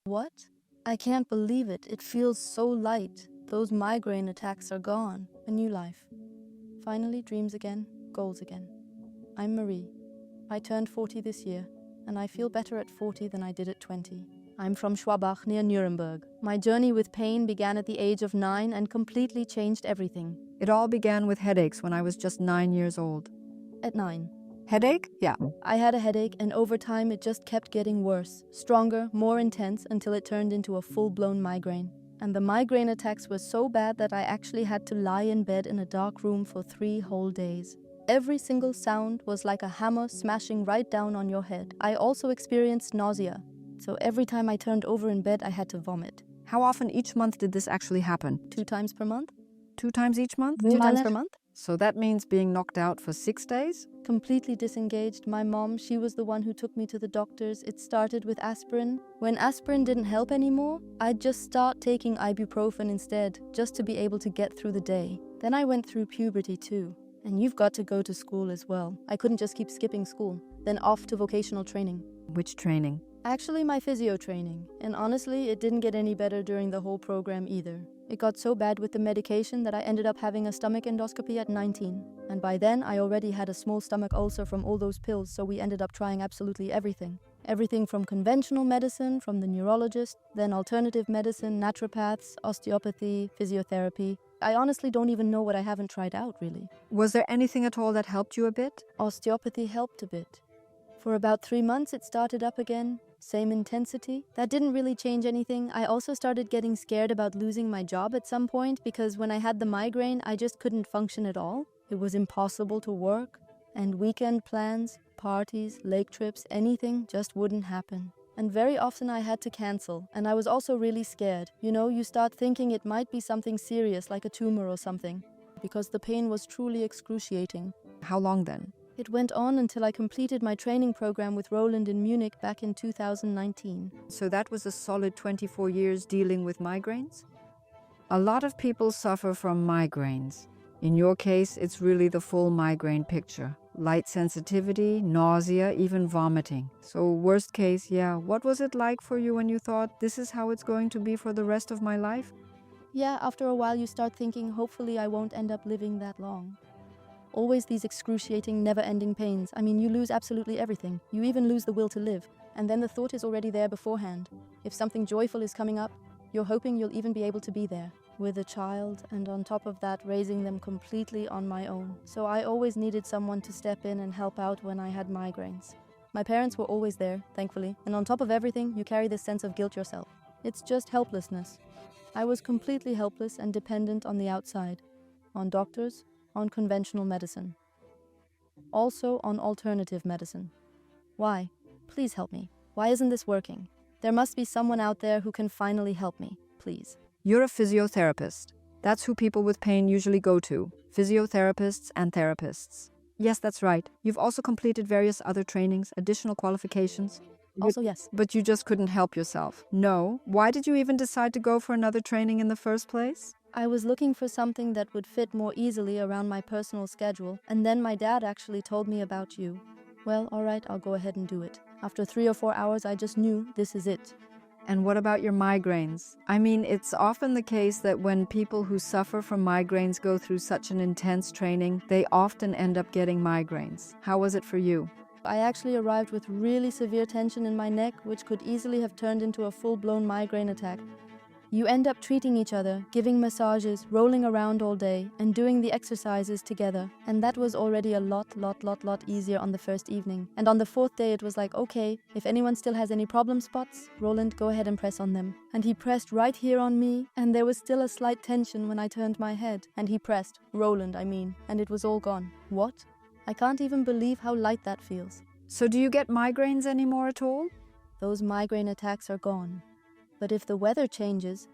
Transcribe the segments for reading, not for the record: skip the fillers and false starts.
What? I can't believe it. It feels so light. Those migraine attacks are gone. A new life. Finally, dreams again, goals again. I'm Marie. I turned 40 this year, and I feel better at 40 than I did at 20. I'm from Schwabach near Nuremberg. My journey with pain began at the age of 9 and completely changed everything. It all began with headaches when I was just 9 years old. At 9. Headache? Yeah. I had a headache, and over time it just kept getting worse, stronger, more intense, until it turned into a full-blown migraine. And the migraine attacks were so bad that I actually had to lie in bed in a dark room for 3 whole days. Every single sound was like a hammer smashing right down on your head. I also experienced nausea, so every time I turned over in bed I had to vomit. How often each month did this actually happen? 2 times per month? 2 times each month? 2 times per month? So that means being knocked out for 6 days? Completely disengaged. My mom, she was the one who took me to the doctors. It started with aspirin. When aspirin didn't help anymore, I'd just start taking ibuprofen instead, just to be able to get through the day. Then I went through puberty too. And you've got to go to school as well. I couldn't just keep skipping school. Then off to vocational training. Which training? Actually, my physio training. And honestly, it didn't get any better during the whole program either. It got so bad with the medication that I ended up having a stomach endoscopy at 19. And by then, I already had a small stomach ulcer from all those pills, so we ended up trying absolutely everything. Everything from conventional medicine, from the neurologist, then alternative medicine, naturopaths, osteopathy, physiotherapy. I honestly don't even know what I haven't tried out, really. Was there anything at all that helped you a bit? Osteopathy helped a bit. For about 3 months, it started up again. Same intensity. That didn't really change anything. I also started getting scared about losing my job at some point because when I had the migraine, I just couldn't function at all. It was impossible to work. And weekend plans, parties, lake trips, anything just wouldn't happen. And very often I had to cancel. And I was also really scared. You know, you start thinking it might be something serious like a tumor or something. Because the pain was truly excruciating. How long then? It went on until I completed my training program with Roland in Munich back in 2019. So that was a solid 24 years dealing with migraines? A lot of people suffer from migraines. In your case, it's really the full migraine picture. Light sensitivity, nausea, even vomiting. So worst case, yeah, what was it like for you when you thought, this is how it's going to be for the rest of my life? Yeah, after a while you start thinking, hopefully I won't end up living that long. Always these excruciating, never-ending pains. I mean, you lose absolutely everything. You even lose the will to live. And then the thought is already there beforehand. If something joyful is coming up, you're hoping you'll even be able to be there. With a child, and on top of that, raising them completely on my own. So I always needed someone to step in and help out when I had migraines. My parents were always there, thankfully. And on top of everything, you carry this sense of guilt yourself. It's just helplessness. I was completely helpless and dependent on the outside. On doctors, on conventional medicine. Also on alternative medicine. Why? Please help me. Why isn't this working? There must be someone out there who can finally help me, please. You're a physiotherapist. That's who people with pain usually go to. Physiotherapists and therapists. Yes, that's right. You've also completed various other trainings, additional qualifications. Also, yes. But you just couldn't help yourself. No? Why did you even decide to go for another training in the first place? I was looking for something that would fit more easily around my personal schedule, and then my dad actually told me about you. Well, alright, I'll go ahead and do it. After 3 or 4 hours, I just knew this is it. And what about your migraines? I mean, it's often the case that when people who suffer from migraines go through such an intense training, they often end up getting migraines. How was it for you? I actually arrived with really severe tension in my neck, which could easily have turned into a full-blown migraine attack. You end up treating each other, giving massages, rolling around all day, and doing the exercises together. And that was already a lot easier on the first evening. And on the 4th day it was like, okay, if anyone still has any problem spots, Roland, go ahead and press on them. And he pressed right here on me, and there was still a slight tension when I turned my head. And he pressed, Roland, I mean, and it was all gone. What? I can't even believe how light that feels. So do you get migraines anymore at all? Those migraine attacks are gone. But if the weather changes,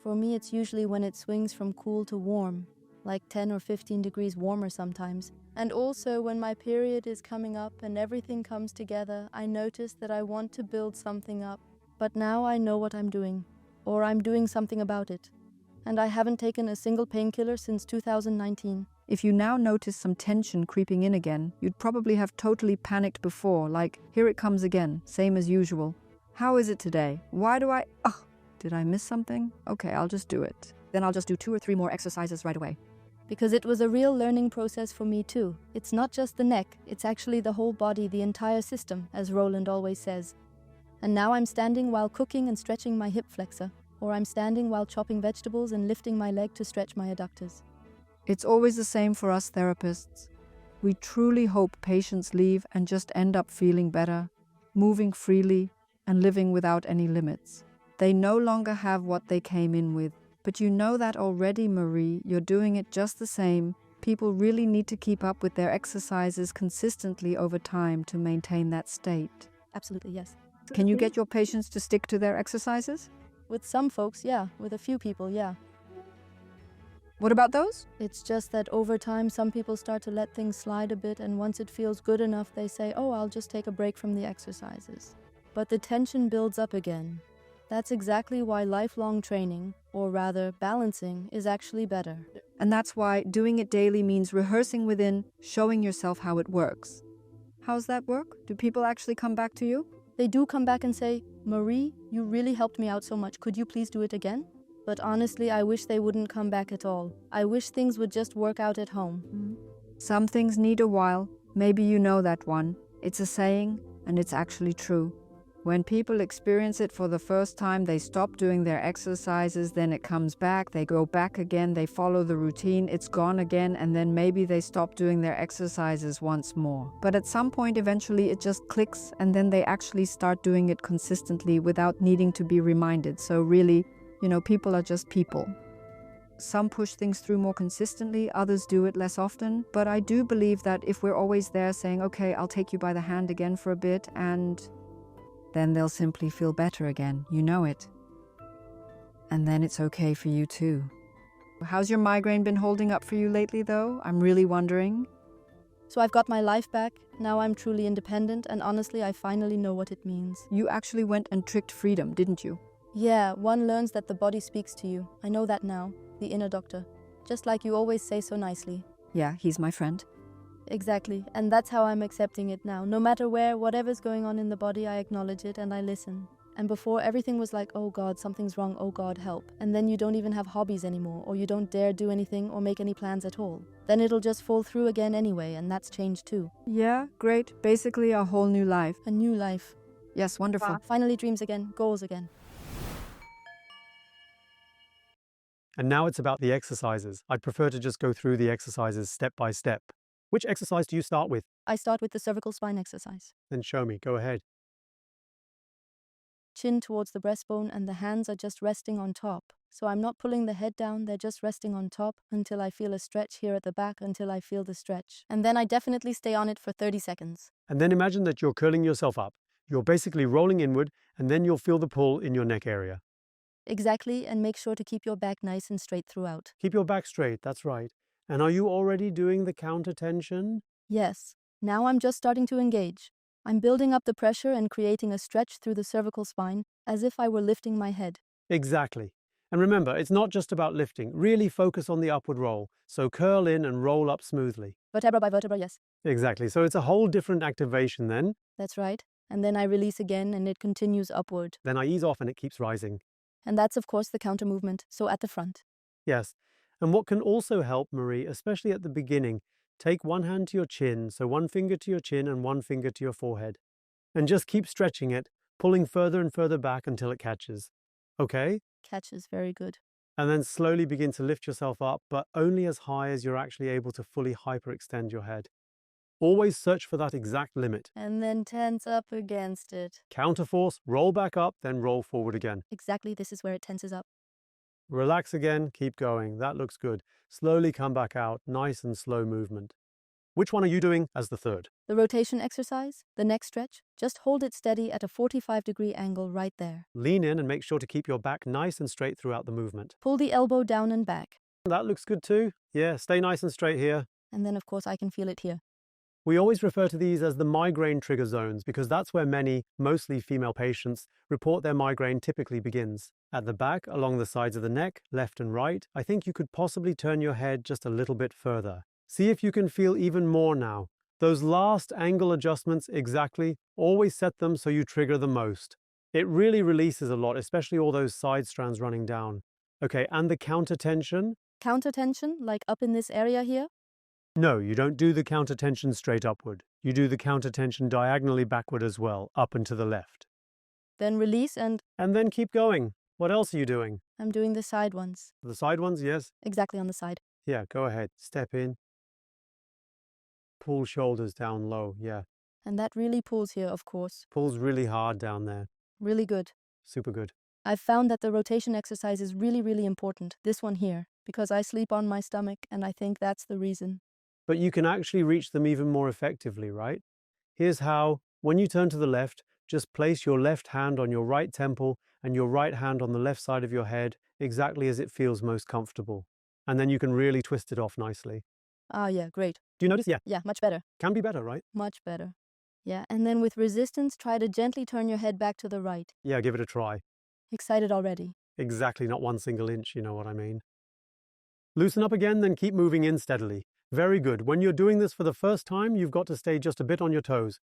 for me it's usually when it swings from cool to warm, like 10 or 15 degrees warmer sometimes. And also when my period is coming up and everything comes together, I notice that I want to build something up. But now I know what I'm doing, or I'm doing something about it. And I haven't taken a single painkiller since 2019. If you now notice some tension creeping in again, you'd probably have totally panicked before, like, here it comes again, same as usual. How is it today? Why do I... Oh, did I miss something? Okay, I'll just do it. Then I'll just do 2 or 3 more exercises right away. Because it was a real learning process for me too. It's not just the neck, it's actually the whole body, the entire system, as Roland always says. And now I'm standing while cooking and stretching my hip flexor, or I'm standing while chopping vegetables and lifting my leg to stretch my adductors. It's always the same for us therapists. We truly hope patients leave and just end up feeling better, moving freely, and living without any limits. They no longer have what they came in with. But you know that already, Marie. You're doing it just the same. People really need to keep up with their exercises consistently over time to maintain that state. Absolutely, yes. Can you get your patients to stick to their exercises? With some folks, yeah. With a few people, yeah. What about those? It's just that over time, some people start to let things slide a bit, and once it feels good enough, they say, oh, I'll just take a break from the exercises. But the tension builds up again. That's exactly why lifelong training, or rather balancing, is actually better. And that's why doing it daily means rehearsing within, showing yourself how it works. How's that work? Do people actually come back to you? They do come back and say, Marie, you really helped me out so much. Could you please do it again? But honestly, I wish they wouldn't come back at all. I wish things would just work out at home. Some things need a while. Maybe you know that one. It's a saying, and it's actually true. When people experience it for the first time, they stop doing their exercises, then it comes back, they go back again, they follow the routine, it's gone again, and then maybe they stop doing their exercises once more. But at some point, eventually, it just clicks, and then they actually start doing it consistently without needing to be reminded. So really, people are just people. Some push things through more consistently, others do it less often. But I do believe that if we're always there saying, okay, I'll take you by the hand again for a bit, and then they'll simply feel better again. You know it. And then it's okay for you too. How's your migraine been holding up for you lately, though? I'm really wondering. So I've got my life back. Now I'm truly independent, and honestly, I finally know what it means. You actually went and tricked freedom, didn't you? Yeah, one learns that the body speaks to you. I know that now. The inner doctor. Just like you always say so nicely. Yeah, he's my friend. Exactly, and that's how I'm accepting it now. No matter where, whatever's going on in the body, I acknowledge it and I listen. And before, everything was like, oh God, something's wrong, oh God, help. And then you don't even have hobbies anymore, or you don't dare do anything or make any plans at all. Then it'll just fall through again anyway, and that's changed too. Yeah, great. Basically a whole new life. A new life. Yes, wonderful. Finally dreams again, goals again. And now it's about the exercises. I'd prefer to just go through the exercises step by step. Which exercise do you start with? I start with the cervical spine exercise. Then show me. Go ahead. Chin towards the breastbone, and the hands are just resting on top. So I'm not pulling the head down, they're just resting on top until I feel a stretch here at the back, until I feel the stretch. And then I definitely stay on it for 30 seconds. And then imagine that you're curling yourself up. You're basically rolling inward, and then you'll feel the pull in your neck area. Exactly, and make sure to keep your back nice and straight throughout. Keep your back straight, that's right. And are you already doing the counter tension? Yes. Now I'm just starting to engage. I'm building up the pressure and creating a stretch through the cervical spine, as if I were lifting my head. Exactly. And remember, it's not just about lifting. Really focus on the upward roll. So curl in and roll up smoothly. Vertebra by vertebra, yes. Exactly. So it's a whole different activation then. That's right. And then I release again and it continues upward. Then I ease off and it keeps rising. And that's of course the counter movement, so at the front. Yes. And what can also help, Marie, especially at the beginning, take one hand to your chin, so one finger to your chin and one finger to your forehead. And just keep stretching it, pulling further and further back until it catches. Okay? Catches, very good. And then slowly begin to lift yourself up, but only as high as you're actually able to fully hyperextend your head. Always search for that exact limit. And then tense up against it. Counterforce, roll back up, then roll forward again. Exactly, this is where it tenses up. Relax again, keep going. That looks good. Slowly come back out, nice and slow movement. Which one are you doing as the third? The rotation exercise, the neck stretch, just hold it steady at a 45-degree angle right there. Lean in and make sure to keep your back nice and straight throughout the movement. Pull the elbow down and back. That looks good too. Yeah, stay nice and straight here. And then of course I can feel it here. We always refer to these as the migraine trigger zones because that's where many, mostly female patients, report their migraine typically begins. At the back, along the sides of the neck, left and right, I think you could possibly turn your head just a little bit further. See if you can feel even more now. Those last angle adjustments exactly, always set them so you trigger the most. It really releases a lot, especially all those side strands running down. Okay, and the counter tension? Counter tension, like up in this area here? No, you don't do the counter tension straight upward. You do the counter tension diagonally backward as well, up and to the left. Then release and And then keep going. What else are you doing? I'm doing the side ones. The side ones, yes? Exactly on the side. Yeah, go ahead. Step in. Pull shoulders down low, yeah. And that really pulls here, of course. Pulls really hard down there. Really good. Super good. I've found that the rotation exercise is really, really important, this one here, because I sleep on my stomach, and I think that's the reason. But you can actually reach them even more effectively, right? Here's how. When you turn to the left, just place your left hand on your right temple and your right hand on the left side of your head, exactly as it feels most comfortable. And then you can really twist it off nicely. Ah, yeah, great. Do you notice? Yeah, Yeah, much better. can be better, right? Much better. Yeah, and then with resistance, try to gently turn your head back to the right. Yeah, give it a try. Excited already. Exactly, not one single inch, you know what I mean. Loosen up again, then keep moving in steadily. Very good. When you're doing this for the first time, you've got to stay just a bit on your toes.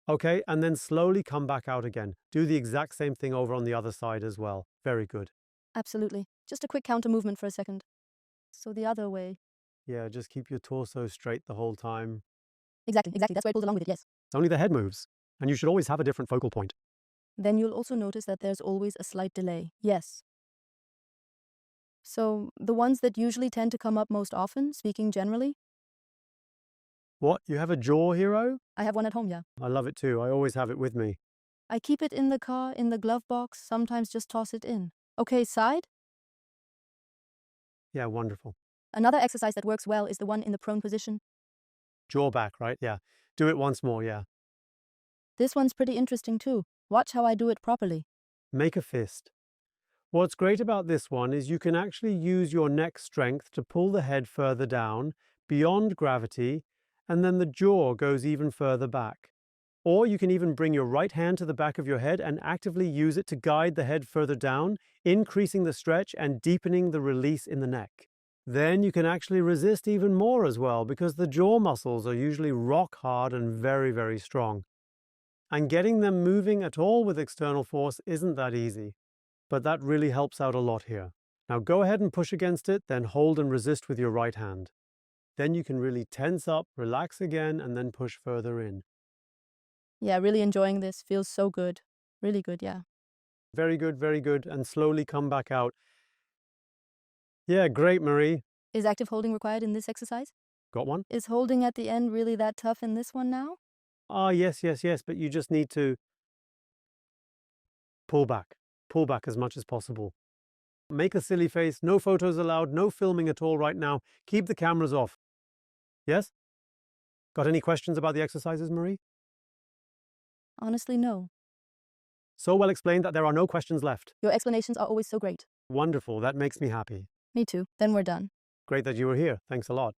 Okay, and then slowly come back out again. Do the exact same thing over on the other side as well. Very good. Absolutely. Just a quick counter movement for a second. So the other way. Yeah, just keep your torso straight the whole time. Exactly. That's where it pulls along with it, yes. It's only the head moves, and you should always have a different focal point. Then you'll also notice that there's always a slight delay. Yes. So the ones that usually tend to come up most often, speaking generally, What? You have a jaw hero? I have one at home, yeah. I love it too. I always have it with me. I keep it in the car, in the glove box, sometimes just toss it in. Okay, side? Yeah, wonderful. Another exercise that works well is the one in the prone position. Jaw back, right? Yeah. Do it once more, yeah. This one's pretty interesting too. Watch how I do it properly. Make a fist. What's great about this one is you can actually use your neck strength to pull the head further down, beyond gravity, and then the jaw goes even further back. Or you can even bring your right hand to the back of your head and actively use it to guide the head further down, increasing the stretch and deepening the release in the neck. Then you can actually resist even more as well, because the jaw muscles are usually rock hard and very, very strong. And getting them moving at all with external force isn't that easy. But that really helps out a lot here. Now go ahead and push against it, then hold and resist with your right hand. Then you can really tense up, relax again, and then push further in. Yeah, really enjoying this. Feels so good. Really good, yeah. Very good, and slowly come back out. Yeah, great, Marie. Is active holding required in this exercise? Got one? Is holding at the end really that tough in this one now? Ah, yes, but you just need to pull back as much as possible. Make a silly face, no photos allowed, no filming at all right now. Keep the cameras off. Yes? Got any questions about the exercises, Marie? Honestly, no. So well explained that there are no questions left. Your explanations are always so great. Wonderful, that makes me happy. Me too. Then we're done. Great that you were here. Thanks a lot.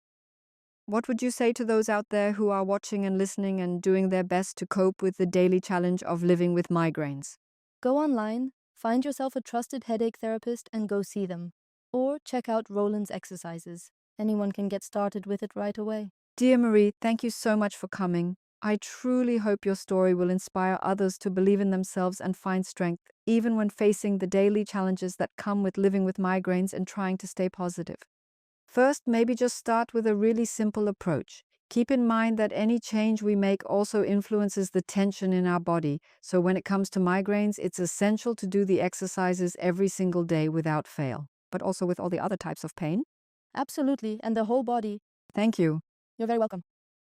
What would you say to those out there who are watching and listening and doing their best to cope with the daily challenge of living with migraines? Go online, find yourself a trusted headache therapist and go see them. Or check out Roland's exercises. Anyone can get started with it right away. Dear Marie, thank you so much for coming. I truly hope your story will inspire others to believe in themselves and find strength, even when facing the daily challenges that come with living with migraines and trying to stay positive. First, maybe just start with a really simple approach. Keep in mind that any change we make also influences the tension in our body, so when it comes to migraines, it's essential to do the exercises every single day without fail. But also with all the other types of pain? Absolutely, and the whole body. Thank you. You're very welcome.